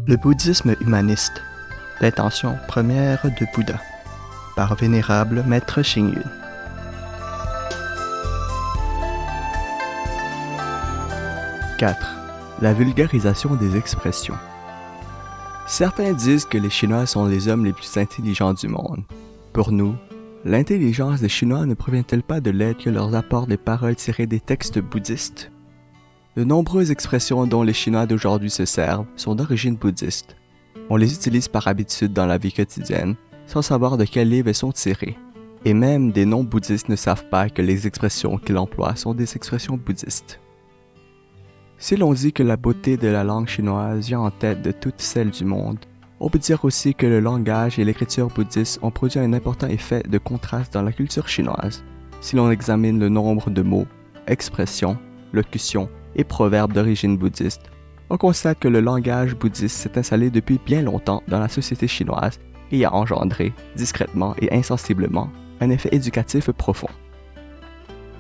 Le bouddhisme humaniste, l'intention première de Bouddha, par Vénérable Maître Xing Yun. IV. La vulgarisation des expressions. Certains disent que les Chinois sont les hommes les plus intelligents du monde. Pour nous, l'intelligence des Chinois ne provient-elle pas de l'aide que leur apportent les paroles tirées des textes bouddhistes? De nombreuses expressions dont les Chinois d'aujourd'hui se servent sont d'origine bouddhiste. On les utilise par habitude dans la vie quotidienne, sans savoir de quel livre elles sont tirées. Et même des non-bouddhistes ne savent pas que les expressions qu'ils emploient sont des expressions bouddhistes. Si l'on dit que la beauté de la langue chinoise vient en tête de toutes celles du monde, on peut dire aussi que le langage et l'écriture bouddhiste ont produit un important effet de contraste dans la culture chinoise. Si l'on examine le nombre de mots, expressions, locutions et proverbes d'origine bouddhiste, on constate que le langage bouddhiste s'est installé depuis bien longtemps dans la société chinoise et a engendré, discrètement et insensiblement, un effet éducatif profond.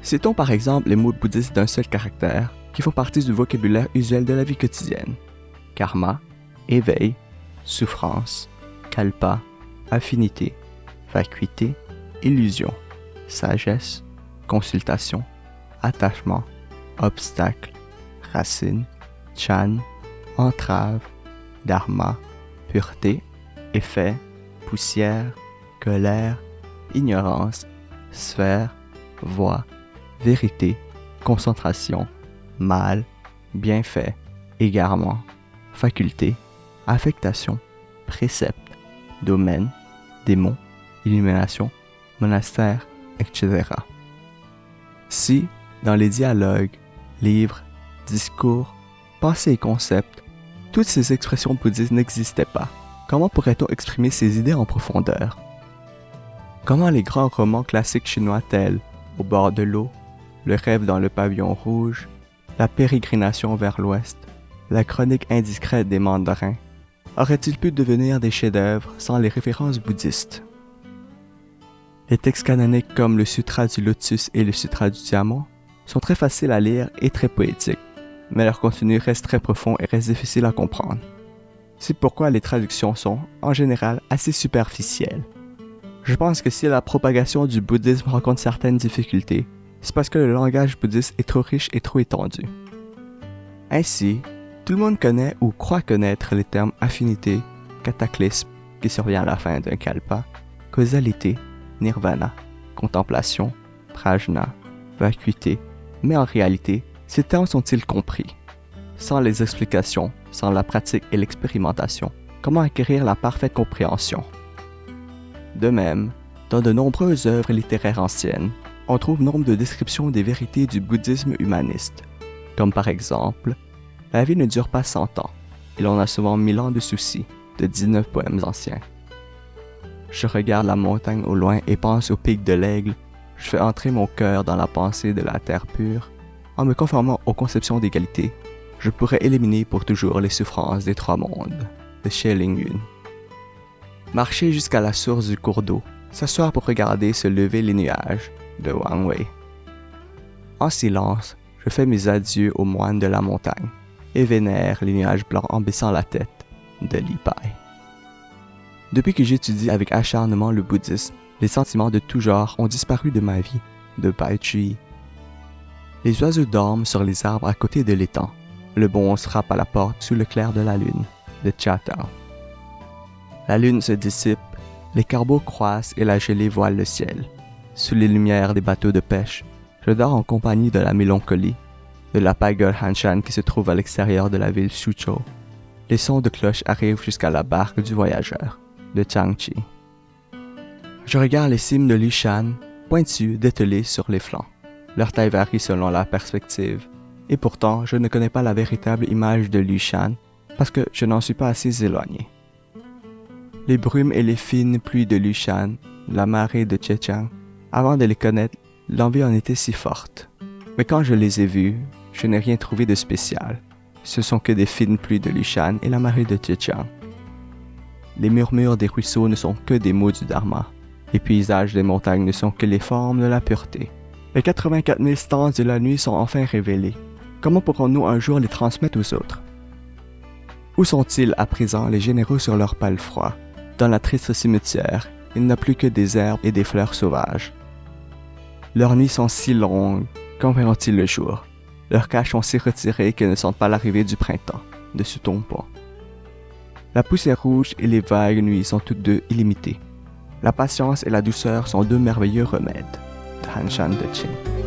Citons par exemple les mots bouddhistes d'un seul caractère qui font partie du vocabulaire usuel de la vie quotidienne. Karma, éveil, souffrance, kalpa, affinité, vacuité, illusion, sagesse, consultation, attachement, obstacle, racine, chan, entrave, dharma, pureté, effet, poussière, colère, ignorance, sphère, voie, vérité, concentration, mal, bienfait, égarement, faculté, affectation, précepte, domaine, démon, illumination, monastère, etc. Si, dans les dialogues, livres, discours, pensées et concepts, toutes ces expressions bouddhistes n'existaient pas, comment pourrait-on exprimer ces idées en profondeur? Comment les grands romans classiques chinois tels Au bord de l'eau, Le rêve dans le pavillon rouge, La pérégrination vers l'ouest, La chronique indiscrète des mandarins, auraient-ils pu devenir des chefs-d'œuvre sans les références bouddhistes? Les textes canoniques comme le Sutra du Lotus et le Sutra du Diamant sont très faciles à lire et très poétiques, mais leur contenu reste très profond et reste difficile à comprendre. C'est pourquoi les traductions sont, en général, assez superficielles. Je pense que si la propagation du bouddhisme rencontre certaines difficultés, c'est parce que le langage bouddhiste est trop riche et trop étendu. Ainsi, tout le monde connaît ou croit connaître les termes affinité, cataclysme, qui survient à la fin d'un kalpa, causalité, nirvana, contemplation, prajna, vacuité, mais en réalité, ces termes sont-ils compris? Sans les explications, sans la pratique et l'expérimentation, comment acquérir la parfaite compréhension? De même, dans de nombreuses œuvres littéraires anciennes, on trouve nombre de descriptions des vérités du bouddhisme humaniste, comme par exemple « La vie ne dure pas 100 ans, et l'on a souvent 1000 ans de soucis » de 19 poèmes anciens. Je regarde la montagne au loin et pense au pic de l'aigle, je fais entrer mon cœur dans la pensée de la terre pure. En me conformant aux conceptions d'égalité, je pourrais éliminer pour toujours les souffrances des trois mondes, de Xie Lingyun. Marcher jusqu'à la source du cours d'eau, s'asseoir pour regarder se lever les nuages, de Wang Wei. En silence, je fais mes adieux aux moines de la montagne et vénère les nuages blancs en baissant la tête, de Li Pai. Depuis que j'étudie avec acharnement le bouddhisme, les sentiments de tout genre ont disparu de ma vie, de Bai Chui. Les oiseaux dorment sur les arbres à côté de l'étang. Le bon frappe à la porte sous le clair de la lune, de Chia Tao. La lune se dissipe, les corbeaux croissent et la gelée voile le ciel. Sous les lumières des bateaux de pêche, je dors en compagnie de la mélancolie, de la pagode Hanshan qui se trouve à l'extérieur de la ville Suzhou. Les sons de cloche arrivent jusqu'à la barque du voyageur, de Changqi. Je regarde les cimes de Lushan, pointues, dételées sur les flancs. Leur taille varie selon la perspective, et pourtant je ne connais pas la véritable image de Lushan parce que je n'en suis pas assez éloigné. Les brumes et les fines pluies de Lushan, la marée de Zhejiang, avant de les connaître, l'envie en était si forte. Mais quand je les ai vues, je n'ai rien trouvé de spécial. Ce sont que des fines pluies de Lushan et la marée de Zhejiang. Les murmures des ruisseaux ne sont que des mots du Dharma. Les paysages des montagnes ne sont que les formes de la pureté. Les 84 000 stances de la nuit sont enfin révélées. Comment pourrons-nous un jour les transmettre aux autres? Où sont-ils à présent les généraux sur leur pal froid? Dans la triste cimetière, il n'y a plus que des herbes et des fleurs sauvages. Leurs nuits sont si longues, quand verront-ils le jour? Leurs caches sont si retirées qu'elles ne sentent pas l'arrivée du printemps, dessus ton pont. La poussière rouge et les vagues nuits sont toutes deux illimitées. La patience et la douceur sont deux merveilleux remèdes. de Han Shan de Qin.